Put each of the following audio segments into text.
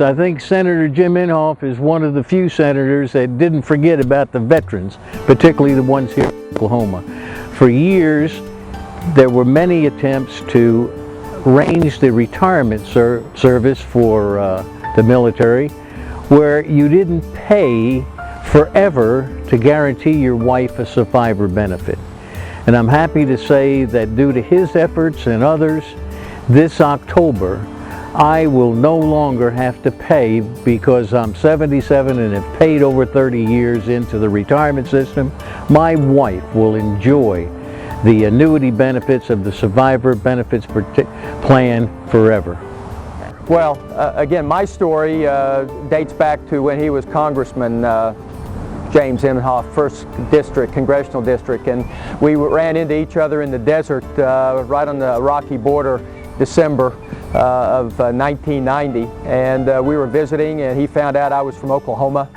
I think Senator Jim Inhofe is one of the few senators that didn't forget about the veterans, particularly the ones here in Oklahoma. For years, there were many attempts to arrange the retirement service for the military, where you didn't pay forever to guarantee your wife a survivor benefit. And I'm happy to say that due to his efforts and others, this October, I will no longer have to pay, because I'm 77 and have paid over 30 years into the retirement system. My wife will enjoy the annuity benefits of the survivor benefits plan forever. Well, again, my story dates back to when he was Congressman James Inhofe, 1st District, Congressional District, and we ran into each other in the desert right on the Iraqi border, December of 1990, and we were visiting, and he found out I was from Oklahoma,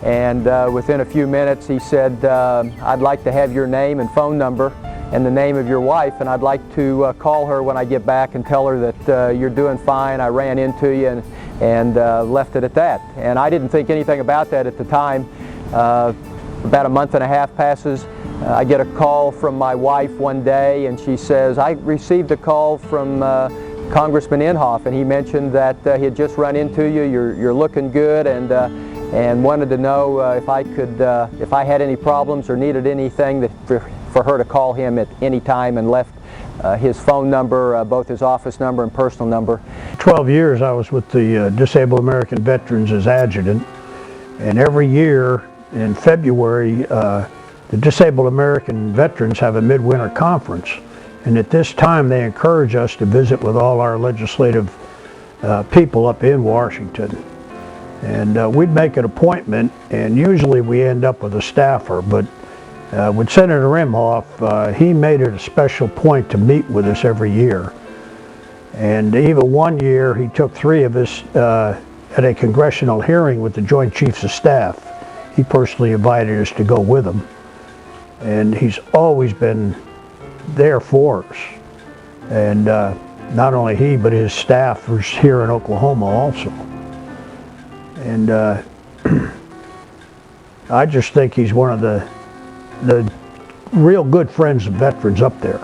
and within a few minutes he said, I'd like to have your name and phone number and the name of your wife, and I'd like to call her when I get back and tell her that you're doing fine, I ran into you, and left it at that. And I didn't think anything about that at the time. About a month and a half passes, I get a call from my wife one day, and she says, I received a call from Congressman Inhofe, and he mentioned that he had just run into you, you're looking good, and wanted to know if I had any problems or needed anything for her to call him at any time, and left his phone number, both his office number and personal number. 12 years I was with the Disabled American Veterans as adjutant, and every year in February the Disabled American Veterans have a midwinter conference, and at this time they encourage us to visit with all our legislative people up in Washington. And we'd make an appointment, and usually we end up with a staffer, but with Senator Inhofe, he made it a special point to meet with us every year. And even one year he took 3 of us at a congressional hearing with the Joint Chiefs of Staff. He personally invited us to go with him, and he's always been there for us. And not only he, but his staff was here in Oklahoma also. And I just think he's one of the real good friends of veterans up there.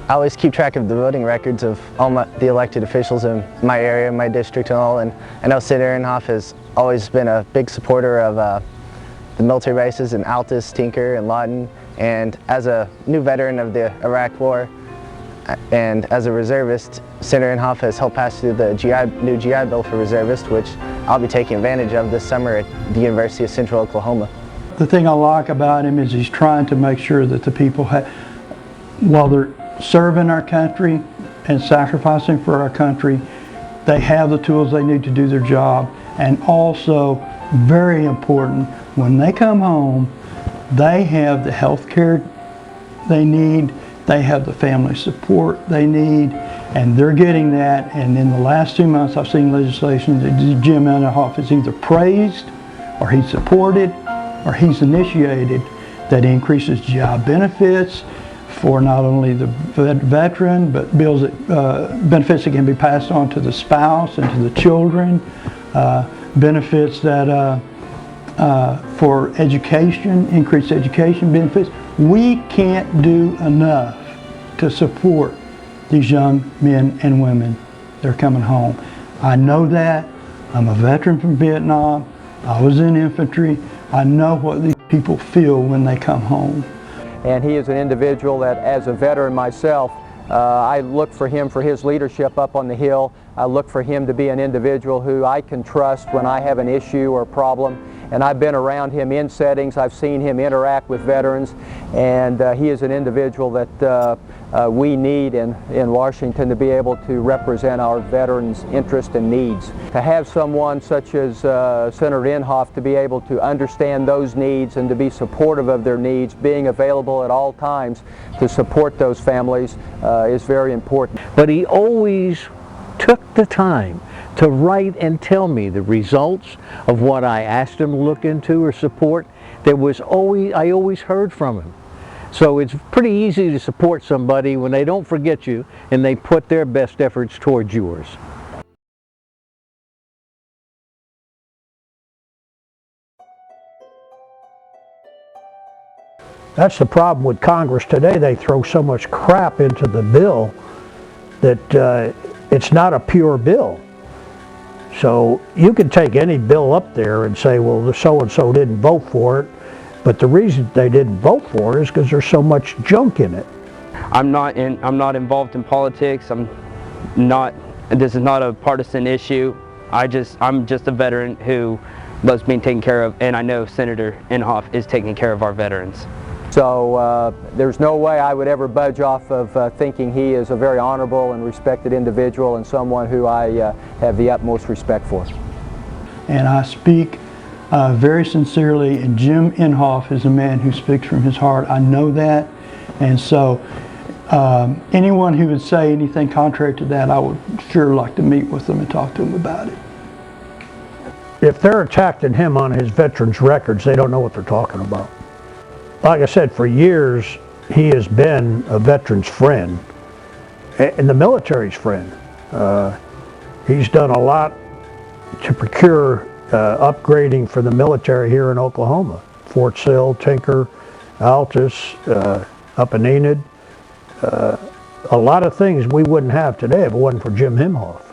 I always keep track of the voting records of all the elected officials in my area, my district and all, and I know Senator Inhofe has always been a big supporter of the military bases in Altus, Tinker, and Lawton, and as a new veteran of the Iraq War and as a reservist, Senator Inhofe has helped pass through the new GI Bill for reservists, which I'll be taking advantage of this summer at the University of Central Oklahoma. The thing I like about him is he's trying to make sure that the people, while they're serving our country and sacrificing for our country, they have the tools they need to do their job. And also, very important, when they come home, they have the health care they need, they have the family support they need, and they're getting that. And in the last 2 months I've seen legislation that Jim Inhofe is either praised, or he's supported, or he's initiated, that increases GI benefits for not only the veteran, but bills that, benefits that can be passed on to the spouse and to the children, benefits that for education, increased education benefits. We can't do enough to support these young men and women. They're coming home. I know that. I'm a veteran from Vietnam. I was in infantry. I know what these people feel when they come home. And he is an individual that, as a veteran myself, I look for him for his leadership up on the Hill. I look for him to be an individual who I can trust when I have an issue or problem. And I've been around him in settings. I've seen him interact with veterans, and he is an individual that we need in Washington to be able to represent our veterans' interests and needs. To have someone such as Senator Inhofe to be able to understand those needs and to be supportive of their needs, being available at all times to support those families is very important. But he always took the time to write and tell me the results of what I asked him to look into or support. I always heard from him. So it's pretty easy to support somebody when they don't forget you and they put their best efforts towards yours. That's the problem with Congress today. They throw so much crap into the bill that it's not a pure bill. So you can take any bill up there and say, well, the so-and-so didn't vote for it, but the reason they didn't vote for it is because there's so much junk in it. I'm not involved in politics. This is not a partisan issue. I'm just a veteran who loves being taken care of, and I know Senator Inhofe is taking care of our veterans. So there's no way I would ever budge off of thinking he is a very honorable and respected individual and someone who I have the utmost respect for. And I speak very sincerely, and Jim Inhofe is a man who speaks from his heart. I know that, and so anyone who would say anything contrary to that, I would sure like to meet with them and talk to them about it. If they're attacking him on his veterans records, they don't know what they're talking about. Like I said, for years, he has been a veteran's friend and the military's friend. He's done a lot to procure upgrading for the military here in Oklahoma. Fort Sill, Tinker, Altus, up in Enid. A lot of things we wouldn't have today if it wasn't for Jim Inhofe.